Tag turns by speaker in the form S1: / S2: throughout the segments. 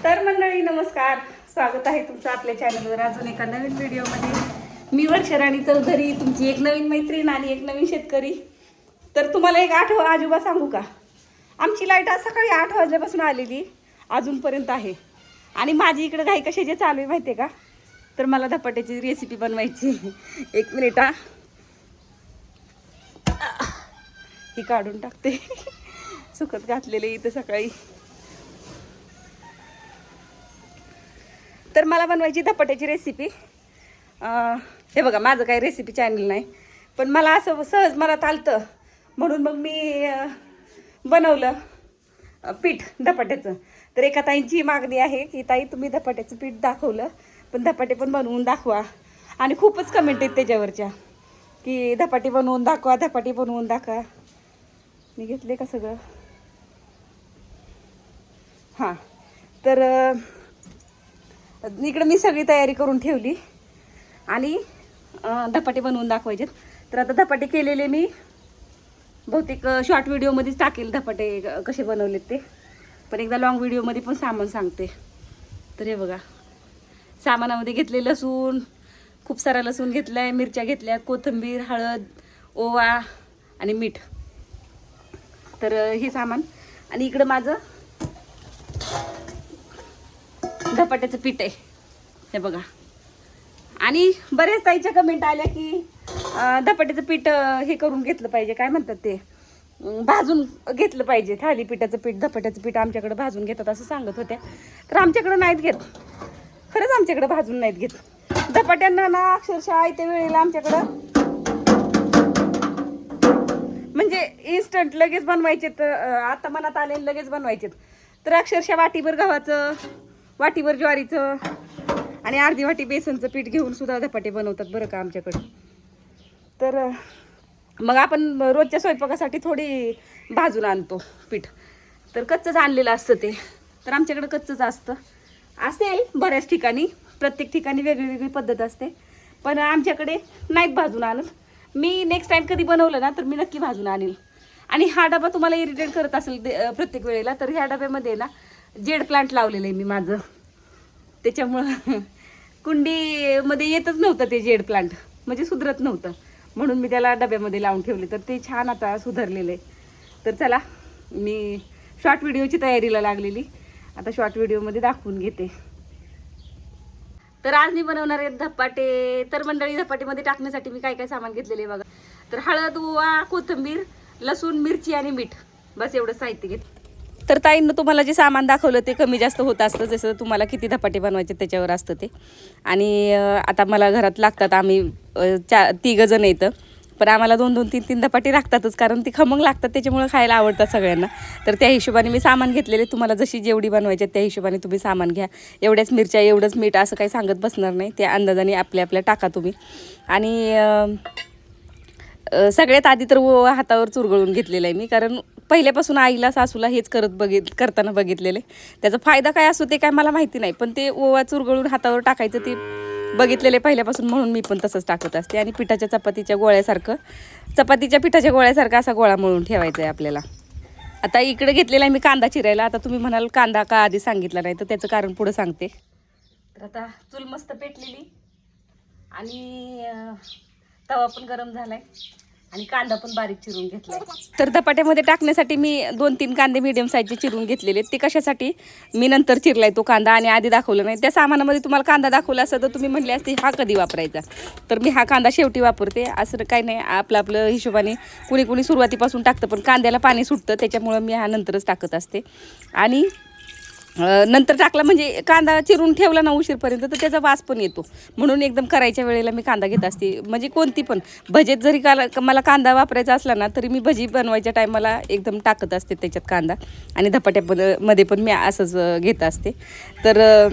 S1: तर मंडळी नमस्कार, स्वागत आहे तुमचं आपल्या चॅनलवर अजून एका नवीन व्हिडिओमध्ये. मी वर्षराणी चौधरी, तुमची एक नवीन मैत्रीण आणि एक नवीन शेतकरी. तर तुम्हाला एक आठवा आजोबा सांगू का? आमची लाईट आज सकाळी 8 वाजल्यापासून आलेली अजूनपर्यंत आहे. आणि माझी इकडे घाई कशाची चालू आहे माहिती आहे का? तर मला धपाट्याची रेसिपी बनवायची. एक मिनिट ही काढून टाकते. सुकत घातलेले इथं सकाळी. तर मला बनवायची धपाट्याची रेसिपी. हे बघा, माझं काही रेसिपी चॅनल नाही, पण मला असं सहज मनात आलतं म्हणून मग मी बनवलं पीठ धपाट्याचं. तर एका ताईंची मागणी आहे की ताई तुम्ही धपाट्याचं पीठ दाखवलं, पण धपाटे पण बनवून दाखवा. आणि खूपच कमेंट आहेत त्याच्यावरच्या की धपाटे बनवून दाखवा, धपाटे बनवून दाखवा. मी घेतले का सगळं? हां, तर इकडं मी सगळी तयारी करून ठेवली आणि धपाटे बनवून दाखवायचे. तर आता धपाटे केलेले मी बहुतेक शॉर्ट व्हिडिओमध्येच टाकेल धपाटे कसे बनवलेत ते, पण एकदा लॉंग व्हिडिओमध्ये पण सामान सांगते. तर हे बघा, सामानामध्ये घेतले लसूण, खूप सारा लसूण घेतला आहे, मिरच्या घेतल्यात, कोथिंबीर, हळद, ओवा आणि मीठ. तर हे सामान. आणि इकडं माझं धपाट्याचं पीठ आहे, हे बघा. आणि बरेच ताईच्या कमेंट आल्या की धपाट्याचं पीठ हे करून घेतलं पाहिजे, काय म्हणतात ते, भाजून घेतलं पाहिजे. थालीपीठाचं पीठ, धपाट्याचं पीठ आमच्याकडे भाजून घेतात असं सांगत होत्या. तर आमच्याकडे नाहीत घेत, खरंच आमच्याकडे भाजून नाहीत घेत. धपाट्यांना ना अक्षरशः आयत्या वेळेला आमच्याकडं म्हणजे इन्स्टंट लगेच बनवायचे. आता मनात आले लगेच बनवायचे. तर अक्षरशः वाटीभर गव्हाचं, वाटीभर ज्वारीचं आणि अर्धी वाटी बेसनचं पीठ घेऊन सुद्धा धपाटे बनवतात बरं का आमच्याकडे. तर मग आपण रोजच्या स्वयंपाकासाठी थोडी भाजून आणतो पीठ, तर कच्चंच आणलेलं असतं ते. तर आमच्याकडे कच्चंच असतं, असेल बऱ्याच ठिकाणी, प्रत्येक ठिकाणी वेगळी वेगळी पद्धत असते, पण आमच्याकडे नाहीत भाजून आणत. मी नेक्स्ट टाईम कधी बनवलं ना तर मी नक्की भाजून आणेल. आणि हा डबा तुम्हाला इरिटेट करत असेल प्रत्येक वेळेला, तर ह्या डब्यामध्ये ना जेड प्लांट लावलेलं आहे मी माझं, त्याच्यामुळं कुंडीमध्ये येतच नव्हतं ते जेड प्लांट, म्हणजे सुधरत नव्हतं, म्हणून मी त्याला डब्यामध्ये लावून ठेवले. तर ते छान आता सुधारलेलं आहे. तर चला, मी शॉर्ट व्हिडिओची तयारीला लागलेली, आता शॉर्ट व्हिडिओमध्ये दाखवून घेते. तर आज मी बनवणार आहे धपाटे. तर मंडळी, धपाटेमध्ये टाकण्यासाठी मी काय काय सामान घेतलेले बघा. तर हळद, ओवा, कोथिंबीर, लसूण, मिरची आणि मीठ, बस एवढं साहित्य घेतलं. तर ताईंनं तुम्हाला जे सामान दाखवलं ते कमी जास्त होत असतं, जसं तुम्हाला किती धपाटे बनवायचे त्याच्यावर असतं ते. आणि आता मला घरात लागतात, आम्ही 3 जण येतं, पण आम्हाला 2-2, 3-3 धपाटे लागतातच, कारण ती खमंग लागतात, त्याच्यामुळे खायला आवडतात सगळ्यांना. तर त्या हिशोबाने मी सामान घेतलेले. तुम्हाला जशी जेवढी बनवायची त्या हिशोबाने तुम्ही सामान घ्या. एवढ्याच मिरच्या, एवढंच मीठ असं काही सांगत बसणार नाही, त्या अंदाजाने आपल्या टाका तुम्ही. आणि सगळ्यात आधी तर ओवा हातावर चुरगळून घेतलेलं आहे मी, कारण पहिल्यापासून आईला, सासूला हेच करताना बघितलेले. त्याचा फायदा काय असतो ते काय मला माहिती नाही, पण ते ओवा चुरगळून हातावर टाकायचं ते बघितलेले पहिल्यापासून, म्हणून मी पण तसंच टाकत असते. आणि पिठाच्या चपातीच्या पिठाच्या गोळ्यासारखं असा गोळा मळून ठेवायचा आहे आपल्याला. आता इकडे घेतलेला आहे मी कांदा चिरायला. आता तुम्ही म्हणाल कांदा का आधी सांगितला नाही, तर त्याचं कारण पुढं सांगते. तर आता चूल मस्त पेटलेली आणि तवा पण गरम झालाय आणि कांदा पण बारीक चिरून घेतलाय. तर धपाट्यामध्ये टाकण्यासाठी मी 2-3 कांदे मीडियम साईजचे चिरून घेतलेले. ते कशासाठी मी नंतर चिरलाय तो कांदा, आणि आधी दाखवलं नाही. त्या सामानामध्ये तुम्हाला कांदा दाखवला असतं तर तुम्ही म्हटले असते हा कधी वापरायचा, तर मी हा कांदा शेवटी वापरते. असं काही नाही, आपलं हिशोबाने कुणी सुरुवातीपासून टाकतं, पण कांद्याला पाणी सुटतं, त्याच्यामुळं मी हा नंतरच टाकत असते. आणि नंतर टाकला म्हणजे कांदा चिरून ठेवला ना उशीरपर्यंत, तर त्याचा वास पण येतो, म्हणून एकदम करायच्या वेळेला मी कांदा घेत असते. म्हणजे कोणती पण भजीत जरी मला कांदा वापरायचा असला ना, तरी मी भजी बनवायच्या टायमाला एकदम टाकत असते त्याच्यात कांदा. आणि धपाट्यामध्ये पण मी असंच घेत असते. तर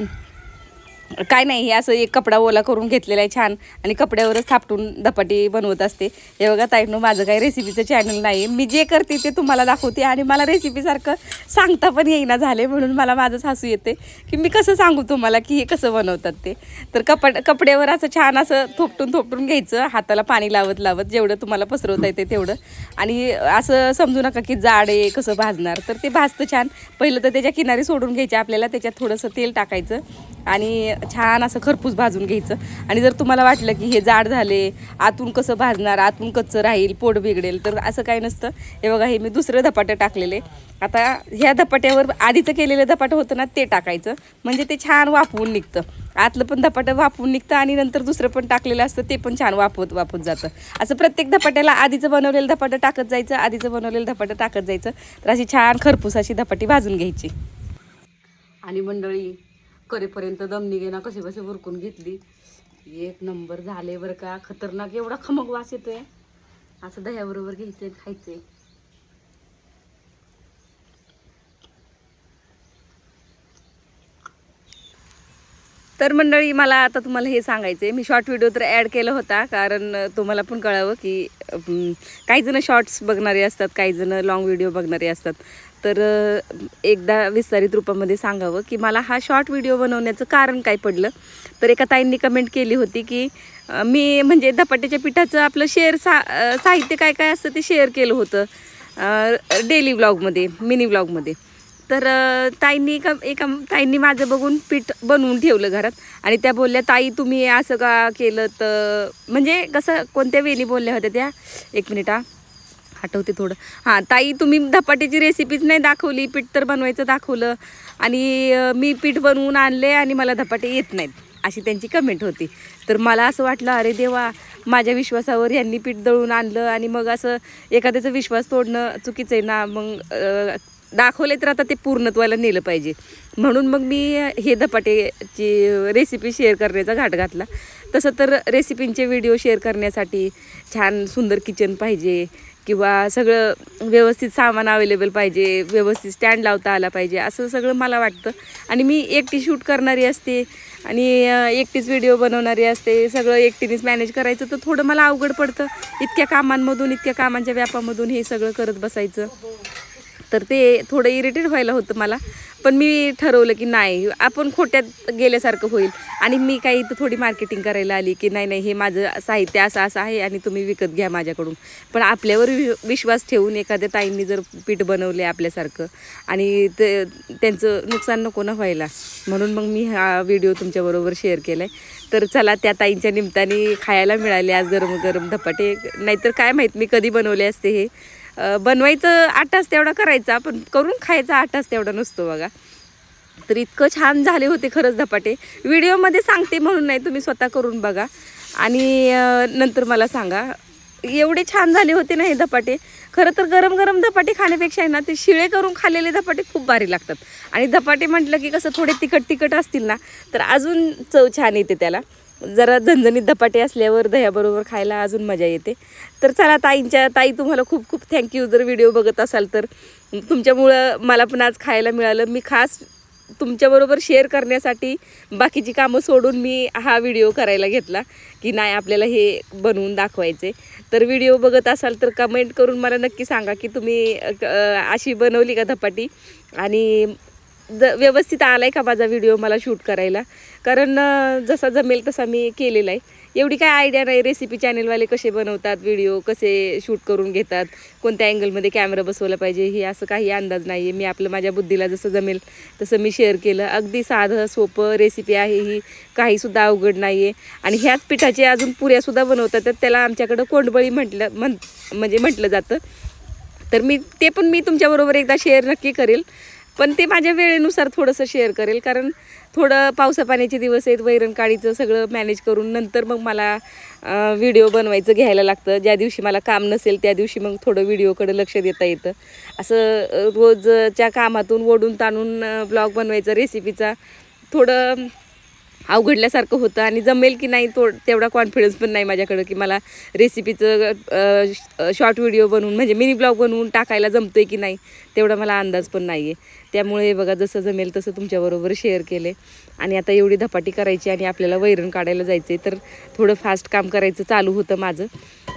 S1: काय नाही, हे असं एक कपडा ओला करून घेतलेला आहे छान आणि कपड्यावरच थापटून धपाटी बनवत असते. हे बघा ताईंनो, माझं काही रेसिपीचं चॅनल नाही, मी जे करते ते तुम्हाला दाखवते आणि मला रेसिपीसारखं सांगता पण येईना झाले, म्हणून मला माझंच हसू येते की मी कसं सांगू तुम्हाला की हे कसं बनवतात ते. तर कपड्यावर असं छान असं थोपटून घ्यायचं, हाताला पाणी लावत लावत, जेवढं तुम्हाला पसरवता येते तेवढं. आणि असं समजू नका की जाड आहे कसं भाजणार, तर ते भाजतं छान. पहिलं तर त्याच्या किनारी सोडून घ्यायचे आपल्याला, त्याच्यात थोडंसं तेल टाकायचं आणि छान असं खरपूस भाजून घ्यायचं. आणि जर तुम्हाला वाटलं की हे जाड झाले, आतून कसं भाजणार, आतून कच्चं राहील, पोट बिघडेल, तर असं काही नसतं. हे बघा, हे मी दुसरं धपाटं टाकलेले. आता ह्या धपाट्यावर आधीचं केलेलं धपाटं होतं ना, ते टाकायचं, म्हणजे ते छान वाफवून निघतं. आतलं पण धपाटं वाफवून निघतं आणि नंतर दुसरं पण टाकलेलं असतं ते पण छान वाफवत जातं. असं प्रत्येक धपाट्याला आधीचं बनवलेलं धपाटं टाकत जायचं, आधीचं बनवलेलं धपाटं टाकत जायचं. तर अशी छान खरपूस अशी धपाटी भाजून घ्यायची. आणि मंडळी, करेपर्यंत दम निघेना कसे कसे उरकून घेतली. एक नंबर झाले बरं का, खतरनाक एवढा खमक वास येतोय. असं दह्याबरोबर घ्यायचंय, खायचंय. तर मंडळी, मला आता तुम्हाला हे सांगायचं आहे, मी शॉर्ट व्हिडिओ तर ॲड केला होता, कारण तुम्हाला पण कळावं की काही जण शॉर्ट्स बघणारे असतात, काही जण लॉंग व्हिडिओ बघणारे असतात. तर एकदा विस्तारित रूपामध्ये सांगावं की मला हा शॉर्ट व्हिडिओ बनवण्याचं कारण काय पडलं. तर एका ताईंनी कमेंट केली होती की मी म्हणजे धपाट्याच्या पिठाचं आपलं साहित्य काय काय असतं ते शेअर केलं होतं डेली व्लॉगमध्ये, मिनी व्लॉगमध्ये. तर एका ताईंनी माझं बघून पीठ बनवून ठेवलं घरात आणि त्या बोलल्या, ताई तुम्ही असं का केलं, तर म्हणजे कसं कोणत्या वेळी बोलल्या होत्या त्या, एक मिनिट आठवते थोडं. हां, ताई तुम्ही धपाट्याची रेसिपीच नाही दाखवली, पीठ तर बनवायचं दाखवलं आणि मी पीठ बनवून आणले आणि मला धपाटे येत नाहीत, अशी त्यांची कमेंट होती. तर मला असं वाटलं, अरे देवा, माझ्या विश्वासावर यांनी पीठ दळून आणलं आणि मग असं एखाद्याचा विश्वास तोडणं चुकीचं आहे ना. मग दाखवले तर आता ते पूर्णत्वाला नेलं पाहिजे, म्हणून मग मी हे धपाट्याची रेसिपी शेअर करण्याचा घाट घातला. तसं तर रेसिपींचे व्हिडिओ शेअर करण्यासाठी छान सुंदर किचन पाहिजे किंवा सगळं व्यवस्थित सामान अवेलेबल पाहिजे, व्यवस्थित स्टँड लावता आला पाहिजे, असं सगळं मला वाटतं. आणि मी एकटी शूट करणारी असते आणि एकटीच व्हिडिओ बनवणारी असते, सगळं एकटीनेच मॅनेज करायचं, तर थोडं मला अवघड पडतं. इतक्या कामांच्या व्यापामधून हे सगळं करत बसायचं, तर ते थोडं इरिटेट व्हायला होतं मला. पण मी ठरवलं की नाही, आपण खोट्यात गेल्यासारखं होईल. आणि मी काही इथं थोडी मार्केटिंग करायला आली की नाही हे माझं साहित्य असं आहे आणि तुम्ही विकत घ्या माझ्याकडून. पण आपल्यावर विश्वास ठेवून एखाद्या ताईंनी जर पीठ बनवले आपल्यासारखं आणि त्यांचं नुकसान नको ना व्हायला, म्हणून मग मी हा व्हिडिओ तुमच्याबरोबर शेअर केला आहे. तर चला, त्या ताईंच्या निमित्ताने खायला मिळाले आज गरम गरम धपाटे. नाहीतर काय माहीत मी कधी बनवले असते हे. बनवायचं 8 तास तेवढा करायचा, पण करून खायचा 8 तास तेवढा नसतो बघा. तर इतकं छान झाले होते खरंच धपाटे. व्हिडिओमध्ये सांगते म्हणून नाही, तुम्ही स्वतः करून बघा आणि नंतर मला सांगा. एवढे छान झाले होते ना हे धपाटे. खरं तर गरम गरम धपाटे खाण्यापेक्षा आहे ना, ते शिळे करून खाल्लेले धपाटे खूप भारी लागतात. आणि धपाटे म्हटलं की कसं थोडे तिखट असतील ना, तर अजून चव छान येते त्याला. जरा झणझणीत धपाटे असल्यावर दह्याबरोबर खायला अजून मजा येते. तर चला, ताई तुम्हाला खूप खूप थँक्यू. जर व्हिडिओ बघत असाल तर तुमच्यामुळं मला पण आज खायला मिळालं. मी खास तुमच्याबरोबर शेअर करण्यासाठी बाकीची कामं सोडून मी हा व्हिडिओ करायला घेतला की नाही, आपल्याला हे बनवून दाखवायचे. तर व्हिडिओ बघत असाल तर कमेंट करून मला नक्की सांगा की तुम्ही अशी बनवली का धपाटी, आणि व्यवस्थित आला आहे का माझा व्हिडिओ मला शूट करायला. कारण जसा जमेल तसा मी केलेला आहे. एवढी काय आयडिया नाही, रेसिपी चॅनलवाले कसे बनवतात व्हिडिओ, कसे शूट करून घेतात, कोणत्या अँगलमध्ये कॅमेरा बसवला पाहिजे, हे असं काही अंदाज नाही आहे. मी आपलं माझ्या बुद्धीला जसं जमेल तसं मी शेअर केलं. अगदी साधं सोपं रेसिपी आहे ही, काहीसुद्धा अवघड नाही आहे. आणि ह्याच पिठाचे अजून पुऱ्यासुद्धा बनवतात, तर त्याला आमच्याकडं कोंडबळी म्हटलं जातं. तर ते पण मी तुमच्याबरोबर एकदा शेअर नक्की करेल, पण ते माझ्या वेळेनुसार थोडंसं शेअर करेल. कारण थोडं पावसा पाण्याचे दिवस आहेत, वैरण काढीचं सगळं मॅनेज करून नंतर मग मला व्हिडिओ बनवायचं घ्यायला लागतं. ज्या दिवशी मला काम नसेल त्या दिवशी मग थोडं व्हिडिओकडे लक्ष देता येतं. असं रोजच्या कामातून ओढून ताणून ब्लॉग बनवायचं रेसिपीचा थोडं अवघडल्यासारखं होतं. आणि जमेल की नाही तेवढा कॉन्फिडन्स पण नाही माझ्याकडं की मला रेसिपीचं शॉर्ट व्हिडिओ बनवून म्हणजे मिनी ब्लॉग बनवून टाकायला जमतोय की नाही, तेवढा मला अंदाज पण नाही आहे. त्यामुळे बघा जसं जमेल तसं तुमच्याबरोबर शेअर केले. आणि आता एवढी धपाटी करायची आणि आपल्याला वैरण काढायला जायचं आहे, तर थोडं फास्ट काम करायचं चालू होतं माझं.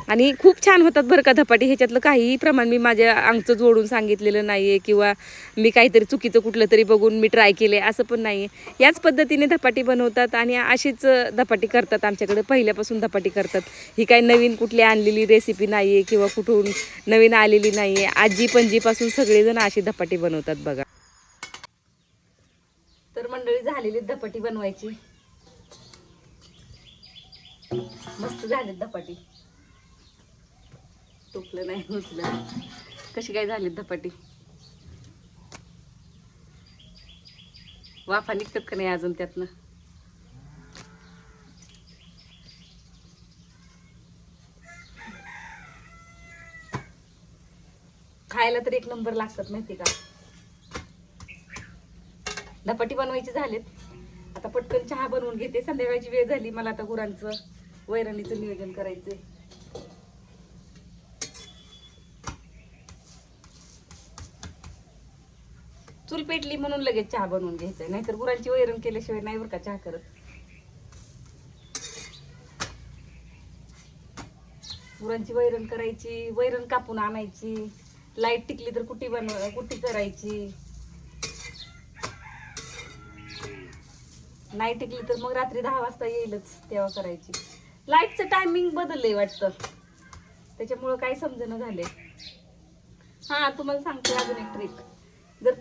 S1: आणि खूप छान होतात बरं का धपाटी. ह्याच्यातलं काहीही प्रमाण मी माझ्या अंगचं जोडून सांगितलेलं नाही आहे किंवा मी काहीतरी चुकीचं कुठलं तरी बघून मी ट्राय केले असं पण नाही आहे. याच पद्धतीने धपाटी बनवतात आणि अशीच धपाटी करतात. आमच्याकडे पहिल्यापासून धपाटी करतात. ही काही नवीन कुठली आणलेली रेसिपी नाही आहे किंवा कुठून नवीन आलेली नाही आहे. आजी पणजीपासून सगळेजण अशी धपाटी बनवतात बघा. तर मंडळी झालेली धपाटी बनवायची, मस्त झाली धपाटी. तुपलं नाही उचलं. कशी काय झाली धपाटी? वाफा निघतात का नाही अजून त्यातनं? खायला तर एक नंबर लागतात माहिती का. धपाटी बनवायची झालेत. आता पटकन चहा बनवून घेते. संध्याकाळची वेळ झाली. मला आता गुरांचं वैरणीचं नियोजन करायचंय. चूल पेटली म्हणून लगेच चहा बनवून घ्यायचंय, नाहीतर गुरांची वैरण केल्याशिवाय नाही बरं का चहा करत. गुरांची वैरण करायची, वैरण कापून आणायची, लाईट टिकली तर कुट्टी करायची, नाही टिकली तर मग रात्री 10 वाजता येईलच तेव्हा करायची. लाईटचं टायमिंग बदललंय वाटतं, त्याच्यामुळं काही समजणं झालंय. हा तुम्हाला सांगते अजून एक ट्रिक. जर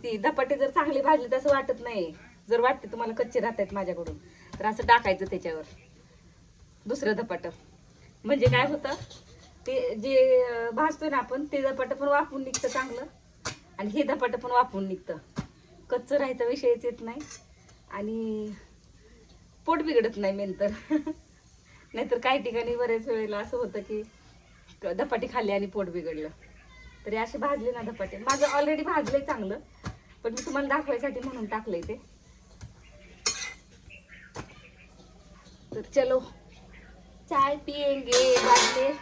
S1: ती धपाटे जर चांगली भाजली तसं वाटत नाही, जर वाटते तुम्हाला कच्चे राहतात माझ्याकडून, तर असं टाकायचं त्याच्यावर दुसरं धपाटं. म्हणजे काय होतं, ते जे भाजतोय ना आपण ते धपाटं पण वाफवून निघतं चांगलं आणि हे धपाटं पण वाफवून निघतं. कच्चं राहायचा विषयच येत नाही आणि पोट बिघडत नाही मेन तर. नाहीतर काही ठिकाणी बऱ्याच वेळेला असं होतं की धपाटी खाल्ली आणि पोट बिघडलं. तरी असे भाजले ना धपाटे. माझं ऑलरेडी भाजलंय चांगलं, पण मी तुम्हाला दाखवायसाठी म्हणून टाकलंय ते. तर चलो चाय पिएंगे, बाद में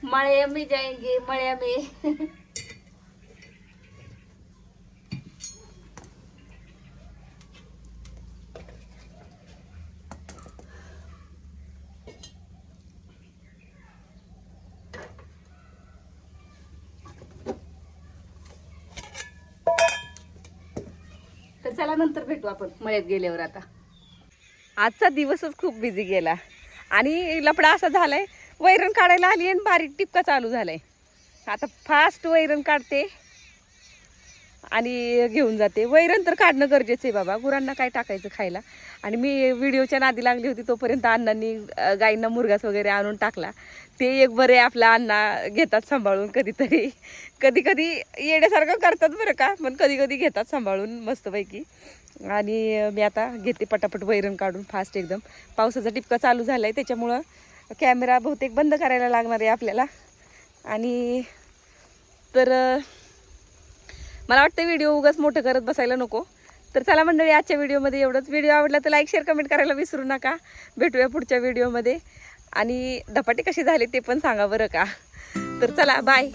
S1: मळ्या में जाएंगे, मळ्या में. तर चला नंतर भेटू आपण मळ्यात गेल्यावर. आता आजचा दिवसच खूप बिझी गेला आणि लफडा असा झालाय, वैरण काढायला आली आणि बारीक टिपका चालू झालाय. आता फास्ट वैरण काढते आणि घेऊन जाते. वैरण तर काढणं गरजेचं आहे बाबा, गुरांना काय टाकायचं खायला. आणि मी व्हिडिओच्या नादी लागली होती तोपर्यंत अण्णांनी गाईंना मुरघास वगैरे आणून टाकला. ते एक बरे आपला अण्णा घेतात सांभाळून. कधीतरी कधी कधी येण्यासारखं करतात बरं का, पण कधी कधी घेतात सांभाळून मस्तपैकी. आणि मी आता घेते पटापट वैरण काढून फास्ट एकदम. पावसाचा टिपका चालू झाला आहे त्याच्यामुळं कॅमेरा बहुतेक बंद करायला लागणार आहे आपल्याला. आणि तर मला वाटतं व्हिडिओ उगाच मोठं करत बसायला नको. तर चला मंडळी, आजच्या व्हिडिओमध्ये एवढंच. व्हिडिओ आवडला तर लाईक शेअर कमेंट करायला विसरू नका. भेटूया पुढच्या व्हिडिओमध्ये. आणि धपाटे कशी झाले ते पण सांगा बरं का. तर चला बाय.